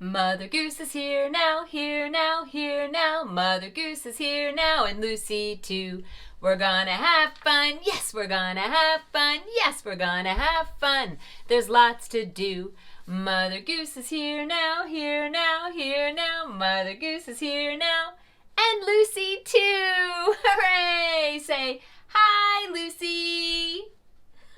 Mother Goose is here now, here now, here now. Mother Goose is here now, and Lucy too. We're gonna have fun, yes, we're gonna have fun, yes, we're gonna have fun. There's lots to do. Mother Goose is here now, here now, here now. Mother Goose is here now, and Lucy too. Hooray! Say, hi, Lucy.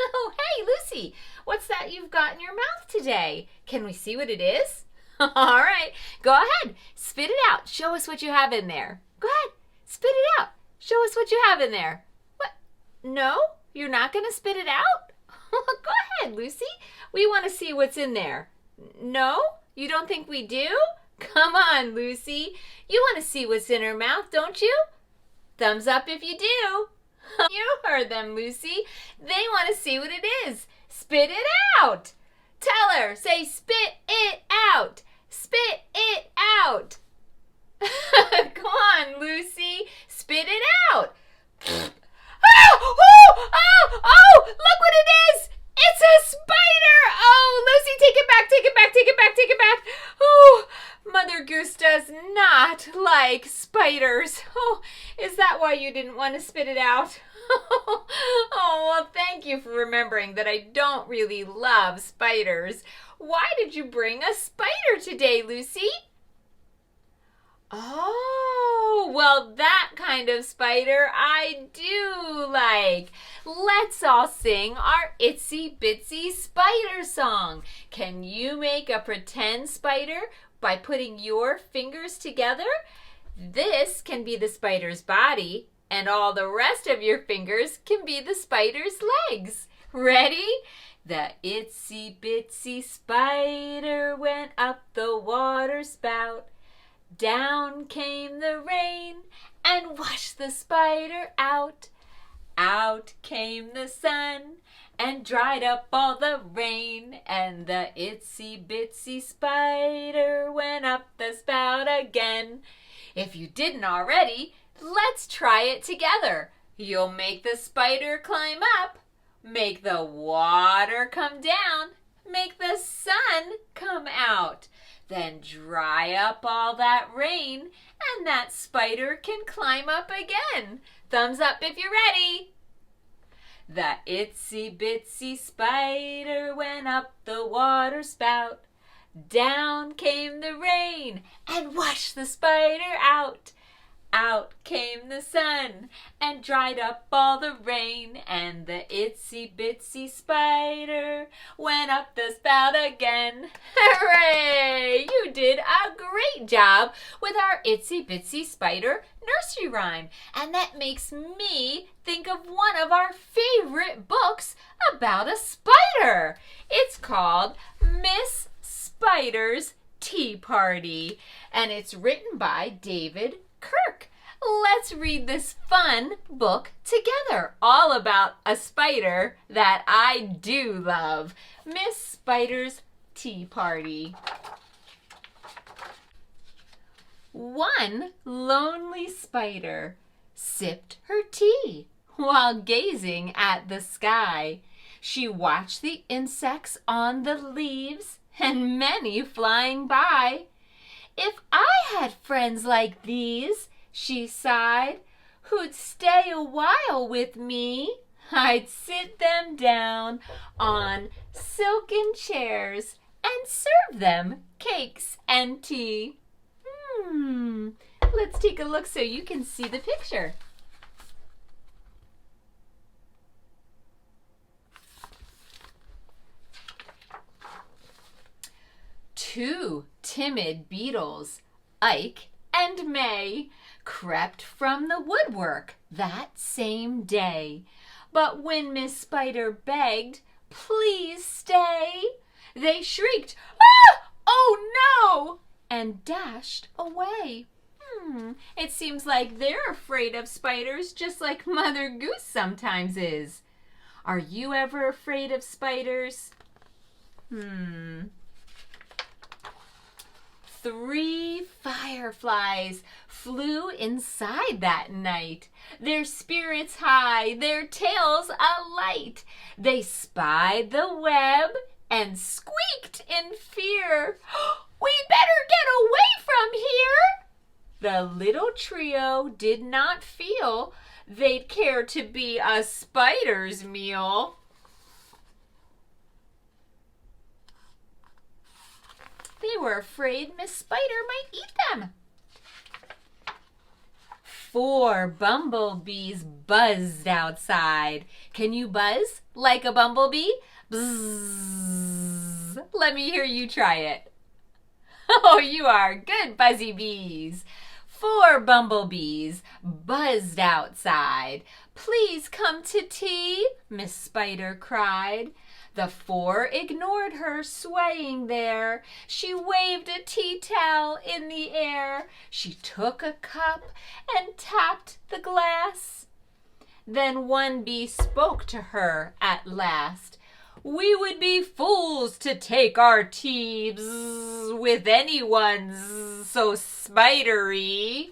Oh, hey, Lucy, what's that you've got in your mouth today? Can we see what it is? All right, go ahead, spit it out. Show us what you have in there. Go ahead, spit it out. Show us what you have in there. What? No? You're not going to spit it out? Go ahead, Lucy. We want to see what's in there. No? You don't think we do? Come on, Lucy. You want to see what's in her mouth, don't you? Thumbs up if you do. You heard them, Lucy. They want to see what it is. Spit it out. Tell her. Say, spit it out. Spit it out. Come on, Lucy. Spit it out. Oh, oh, oh, oh, look what it is. It's a spider. Oh, Lucy, take it back, take it back, take it back, take it back. Oh, Mother Goose does not like spiders. Oh, is that why you didn't want to spit it out? Oh, well, thank you for remembering that I don't really love spiders. Why did you bring a spider today, Lucy? Oh, well, that kind of spider I do like. Let's all sing our Itsy Bitsy Spider song. Can you make a pretend spider by putting your fingers together? This can be the spider's body, and all the rest of your fingers can be the spider's legs. Ready? The itsy bitsy spider went up the water spout. Down came the rain and washed the spider out. Out came the sun and dried up all the rain. And the itsy bitsy spider went up the spout again. If you didn't already, let's try it together. You'll make the spider climb up, make the water come down, make the sun come out. Then dry up all that rain, and that spider can climb up again. Thumbs up if you're ready. The itsy bitsy spider went up the water spout. Down came the rain and washed the spider out. Out came the sun and dried up all the rain, and the itsy bitsy spider went up the spout again. Hooray! You did a great job with our Itsy Bitsy Spider nursery rhyme, and that makes me think of one of our favorite books about a spider. It's called Miss Spider's Tea Party, and it's written by David Kirk. Let's read this fun book together, all about a spider that I do love. Miss Spider's Tea Party. One lonely spider sipped her tea while gazing at the sky. She watched the insects on the leaves and many flying by. If I had friends like these, she sighed, who'd stay a while with me, I'd sit them down on silken chairs and serve them cakes and tea. Let's take a look so you can see the picture. Two timid beetles, Ike and May, crept from the woodwork that same day. But when Miss Spider begged, "Please stay," they shrieked, "Ah! Oh no!" and dashed away. It seems like they're afraid of spiders just like Mother Goose sometimes is. Are you ever afraid of spiders? 3 fireflies flew inside that night, their spirits high, their tails alight. They spied the web and squeaked in fear. "We'd better The little trio did not feel they'd care to be a spider's meal. They were afraid Miss Spider might eat them. 4 bumblebees buzzed outside. Can you buzz like a bumblebee? Bzzz. Let me hear you try it. Oh, you are good buzzy bees. 4 bumblebees buzzed outside. Please come to tea, Miss Spider cried. The 4 ignored her swaying there. She waved a tea towel in the air. She took a cup and tapped the glass. Then one bee spoke to her at last. We would be fools to take our tea with anyone so spidery.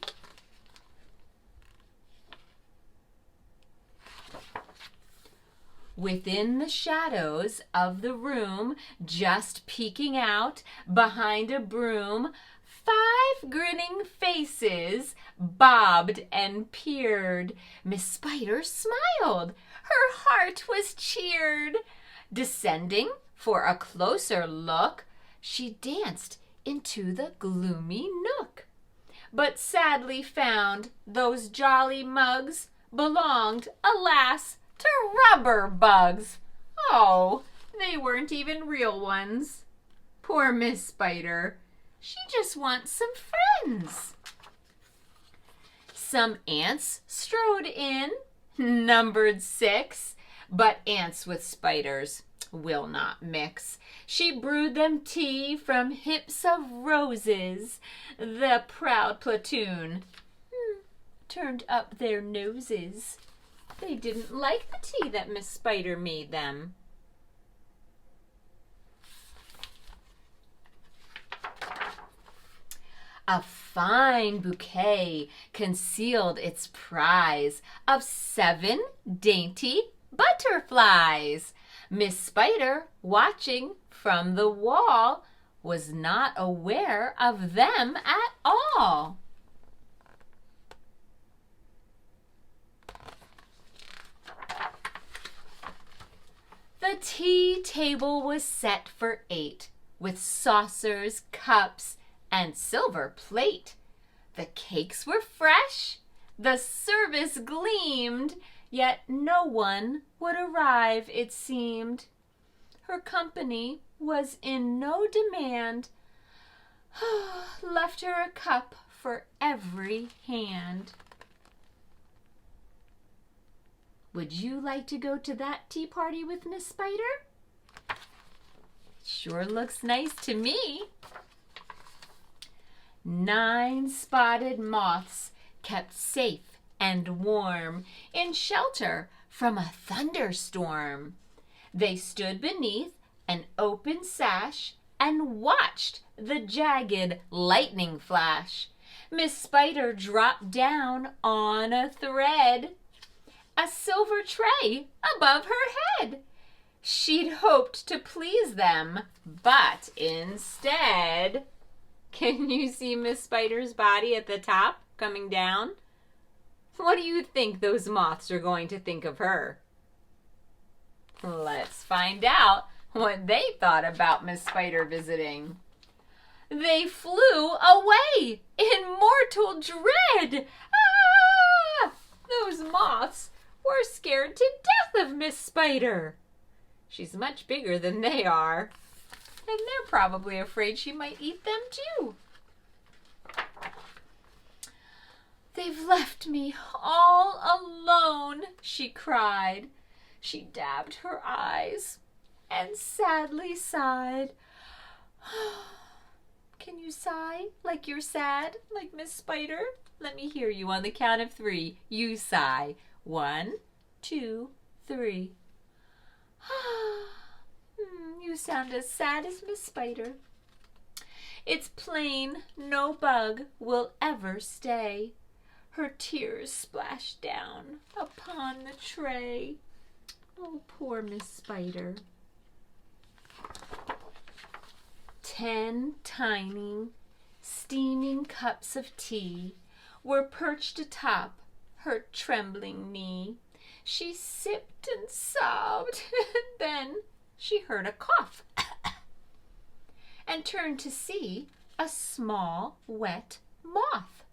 Within the shadows of the room, just peeking out behind a broom, 5 grinning faces bobbed and peered. Miss Spider smiled. Her heart was cheered. Descending for a closer look, she danced into the gloomy nook, but sadly found those jolly mugs belonged, alas, to rubber bugs. Oh, they weren't even real ones. Poor Miss Spider. She just wants some friends. Some ants strode in, numbered 6, but ants with spiders will not mix. She brewed them tea from hips of roses. The proud platoon turned up their noses. They didn't like the tea that Miss Spider made them. A fine bouquet concealed its prize of 7 dainty butterflies. Miss Spider, watching from the wall, was not aware of them at all. The tea table was set for 8, with saucers, cups, and silver plate. The cakes were fresh, the service gleamed, yet no one would arrive, it seemed. Her company was in no demand. Left her a cup for every hand. Would you like to go to that tea party with Miss Spider? Sure looks nice to me. 9 spotted moths kept safe and warm in shelter from a thunderstorm. They stood beneath an open sash and watched the jagged lightning flash. Miss Spider dropped down on a thread, a silver tray above her head. She'd hoped to please them, but instead... Can you see Miss Spider's body at the top coming down? What do you think those moths are going to think of her? Let's find out what they thought about Miss Spider visiting. They flew away in mortal dread. Ah! Those moths were scared to death of Miss Spider. She's much bigger than they are, and they're probably afraid she might eat them too. They've left me all alone, she cried. She dabbed her eyes and sadly sighed. Can you sigh like you're sad, like Miss Spider? Let me hear you on the count of 3. You sigh. 1, 2, 3. You sound as sad as Miss Spider. It's plain no bug will ever stay. Her tears splashed down upon the tray. Oh, poor Miss Spider. 10 tiny, steaming cups of tea were perched atop her trembling knee. She sipped and sobbed, then she heard a cough and turned to see a small, wet moth,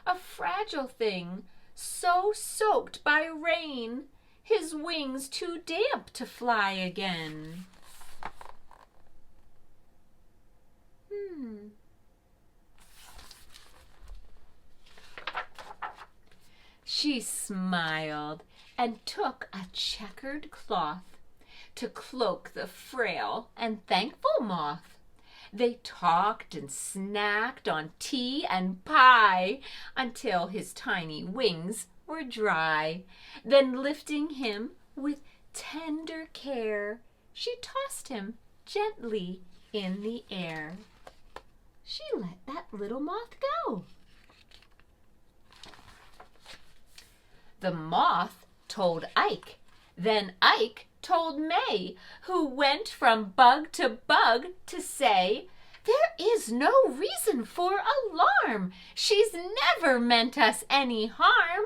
a fragile thing so soaked by rain, his wings too damp to fly again. She smiled and took a checkered cloth to cloak the frail and thankful moth. They talked and snacked on tea and pie until his tiny wings were dry. Then lifting him with tender care, she tossed him gently in the air. She let that little moth go. The moth told Ike. Then Ike told May, who went from bug to bug to say, "There is no reason for alarm. She's never meant us any harm."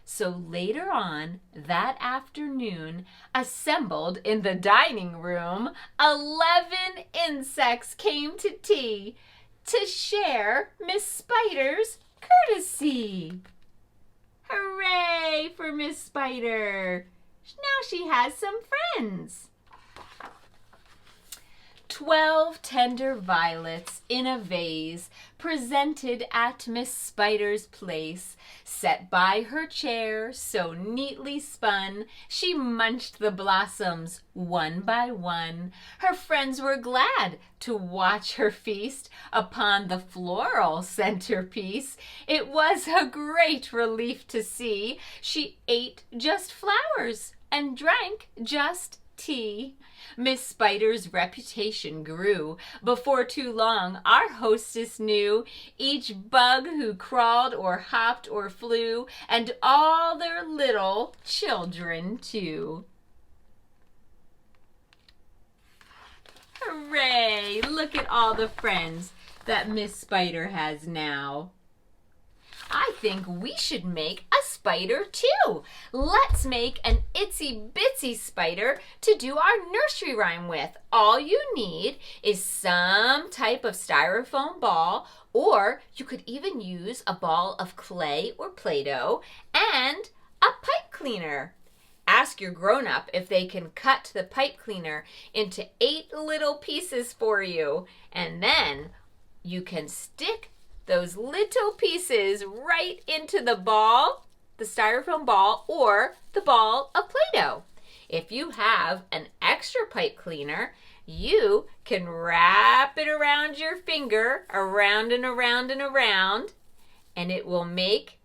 So later on that afternoon, assembled in the dining room, 11 insects came to tea to share Miss Spider's courtesy. Hooray for Miss Spider! Now she has some friends. 12 tender violets in a vase presented at Miss Spider's place, set by her chair, so neatly spun, she munched the blossoms one by one. Her friends were glad to watch her feast upon the floral centerpiece. It was a great relief to see she ate just flowers and drank just tea. Miss Spider's reputation grew. Before too long, our hostess knew each bug who crawled or hopped or flew, and all their little children too. Hooray! Look at all the friends that Miss Spider has now. I think we should make a spider too. Let's make an itsy bitsy spider to do our nursery rhyme with. All you need is some type of styrofoam ball, or you could even use a ball of clay or Play-Doh and a pipe cleaner. Ask your grown-up if they can cut the pipe cleaner into 8 little pieces for you, and then you can stick those little pieces right into the ball, the styrofoam ball, or the ball of Play-Doh. If you have an extra pipe cleaner, you can wrap it around your finger, around and around and around, and it will make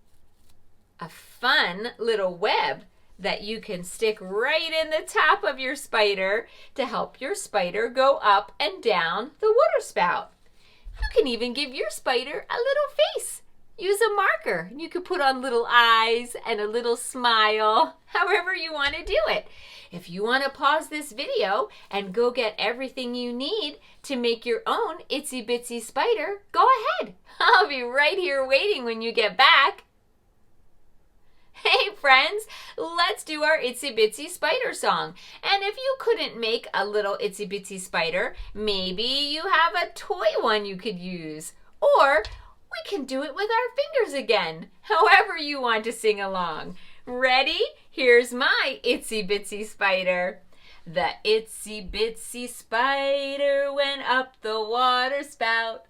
a fun little web that you can stick right in the top of your spider to help your spider go up and down the water spout. You can even give your spider a little face. Use a marker. You could put on little eyes and a little smile, however you want to do it. If you want to pause this video and go get everything you need to make your own itsy bitsy spider, go ahead. I'll be right here waiting when you get back. Hey friends, let's do our Itsy Bitsy Spider song. And if you couldn't make a little Itsy Bitsy Spider, maybe you have a toy one you could use. Or we can do it with our fingers again, however you want to sing along. Ready? Here's my Itsy Bitsy Spider. The Itsy Bitsy Spider went up the water spout.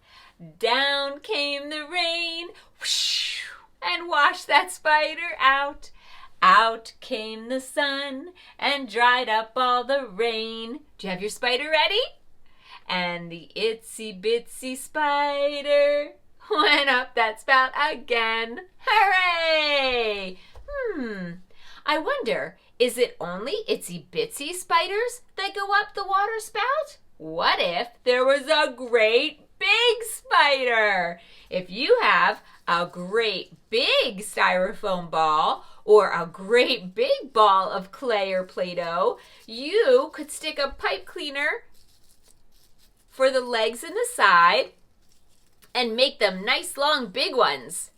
Down came the rain, whoosh, and washed that spider out. Out came the sun and dried up all the rain. Do you have your spider ready? And the itsy bitsy spider went up that spout again. Hooray! I wonder, is it only itsy bitsy spiders that go up the water spout? What if there was a great big spider? If you have a great big styrofoam ball or a great big ball of clay or Play-Doh, you could stick a pipe cleaner for the legs and the side and make them nice long big ones.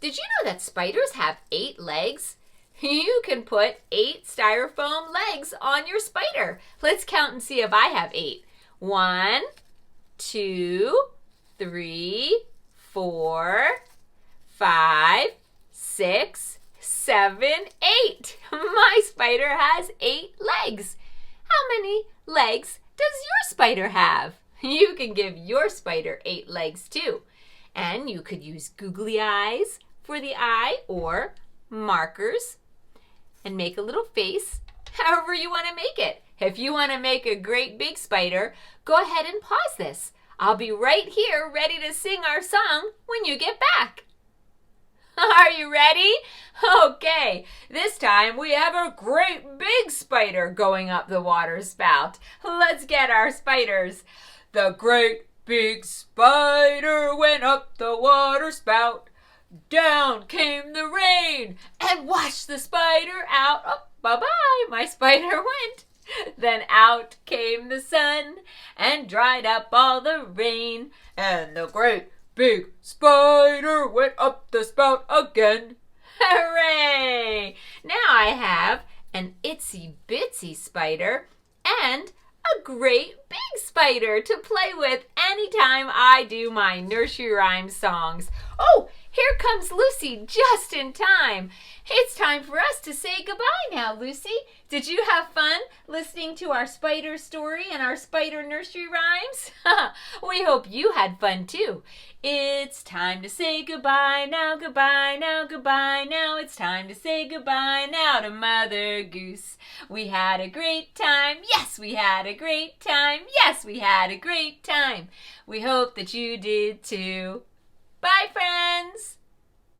Did you know that spiders have 8 legs? You can put 8 styrofoam legs on your spider. Let's count and see if I have 8. 1, 2, 3, 4, 5, 6, 7, 8. My spider has 8 legs. How many legs does your spider have? You can give your spider 8 legs too. And you could use googly eyes for the eye or markers and make a little face, however you want to make it. If you want to make a great big spider, go ahead and pause this. I'll be right here ready to sing our song when you get back. Are you ready? Okay, this time we have a great big spider going up the water spout. Let's get our spiders. The great big spider went up the water spout. Down came the rain and washed the spider out. Oh, bye-bye, my spider went. Then out came the sun and dried up all the rain. And the great big spider went up the spout again. Hooray! Now I have an itsy bitsy spider and a great big spider to play with anytime I do my nursery rhyme songs. Oh, here comes Lucy just in time. It's time for us to say goodbye now, Lucy. Did you have fun listening to our spider story and our spider nursery rhymes? We hope you had fun too. It's time to say goodbye now, goodbye now, goodbye now. It's time to say goodbye now to Mother Goose. We had a great time. Yes, we had a great time. Yes, we had a great time. We hope that you did too. Bye, friends.